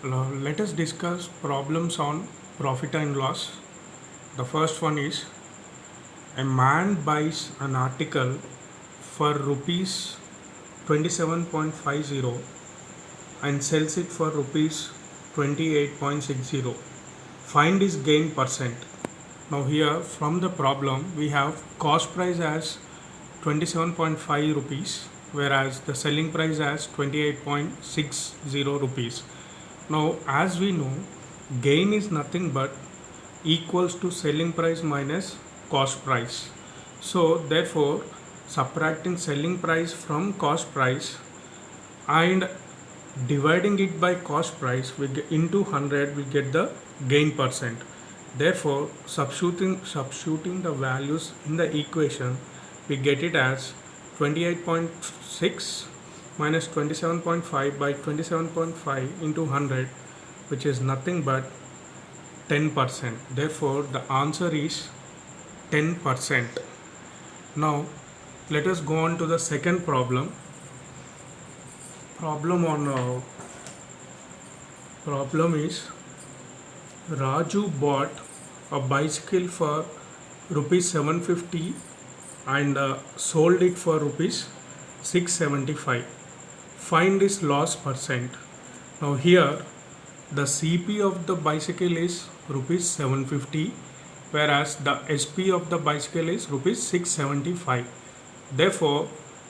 Let us discuss problems on profit and loss. The first one is a man buys an article for rupees 27.50 and sells it for rupees 28.60. Find his gain percent. Now here from the problem we have cost price as 27.5 rupees, whereas the selling price as 28.60 rupees. Now as we know, gain is nothing but equals to selling price minus cost price. So therefore subtracting selling price from cost price and dividing it by cost price we get into 100, we get the gain percent. Therefore substituting the values in the equation, we get it as 28.6 minus 27.5 by 27.5 into 100, which is nothing but 10%. Therefore the answer is 10%. Now let us go on to the second problem. Problem is Raju bought a bicycle for rupees 750 and sold it for rupees 675. Find his loss percent. Now here the CP of the bicycle is rupees 750, whereas the SP of the bicycle is rupees 675. Therefore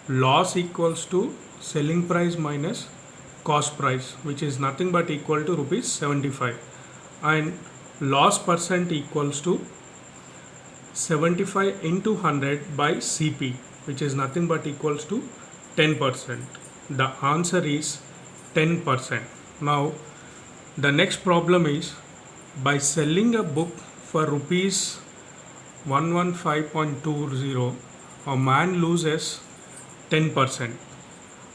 loss equals to selling price minus cost price, which is nothing but equal to rupees 75, and loss percent equals to 75 into 100 by CP, which is nothing but equals to 10%. The answer is 10%. Now the next problem is, by selling a book for rupees 115.20, a man loses 10%.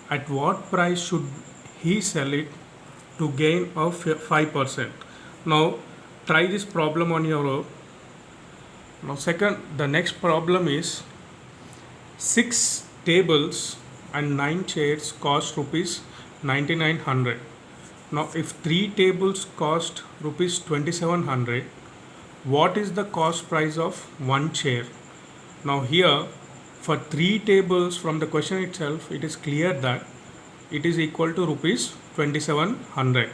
At what price should he sell it to gain of 5%? Now try this problem on your own. Now the next problem is 6 tables and 9 chairs cost rupees 9900. Now if 3 tables cost rupees 2700, what is the cost price of 1 chair? Now here for 3 tables, from the question itself it is clear that it is equal to rupees 2700.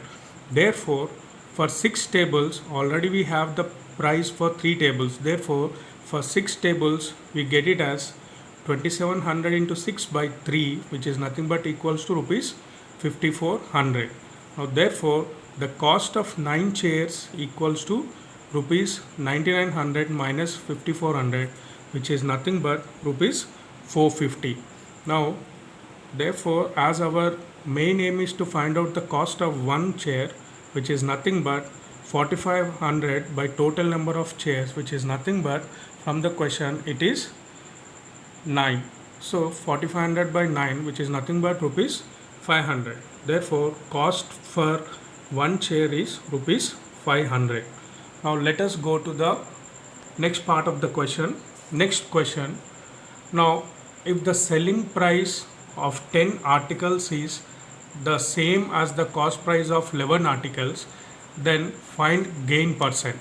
Therefore for 6 tables already we have the price for 3 tables. Therefore for 6 tables we get it as 2700 into 6 by 3, which is nothing but equals to rupees 5400. Now therefore the cost of 9 chairs equals to rupees 9900 minus 5400, which is nothing but rupees 450. Now therefore as our main aim is to find out the cost of one chair, which is nothing but 4500 by total number of chairs, which is nothing but, from the question it is 9. So 4500 by 9, which is nothing but rupees 500. Therefore cost for one chair is rupees 500. Now let us go to the next part of the question. Next question. Now if the selling price of 10 articles is the same as the cost price of 11 articles, then find gain percent.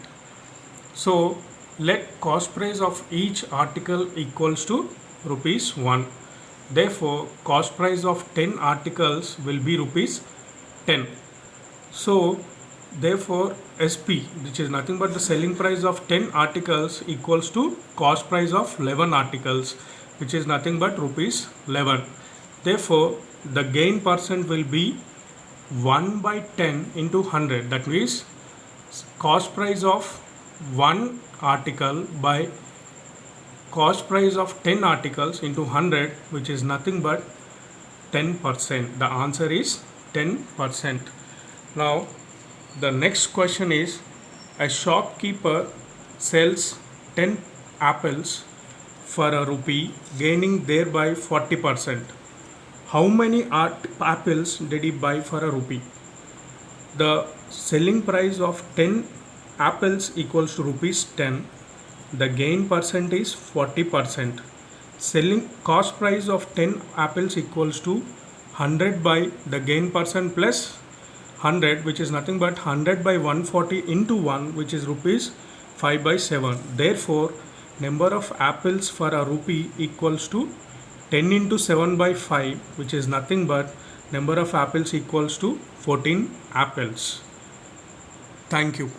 So let cost price of each article equals to rupees 1. Therefore cost price of 10 articles will be rupees 10. So therefore SP, which is nothing but the selling price of 10 articles, equals to cost price of 11 articles, which is nothing but rupees 11. Therefore the gain percent will be 1 by 10 into 100. That means cost price of 1 article by cost price of 10 articles into 100, which is nothing but 10%. The answer is 10%. Now the next question is, a shopkeeper sells 10 apples for a rupee, gaining thereby 40%. How many apples did he buy for a rupee? The selling price of 10 apples equals to rupees 10. The gain percent is 40%. Selling cost price of 10 apples equals to 100 by the gain percent plus 100, which is nothing but 100 by 140 into 1, which is rupees 5 by 7. Therefore, number of apples for a rupee equals to 10 into 7 by 5, which is nothing but number of apples equals to 14 apples. Thank you.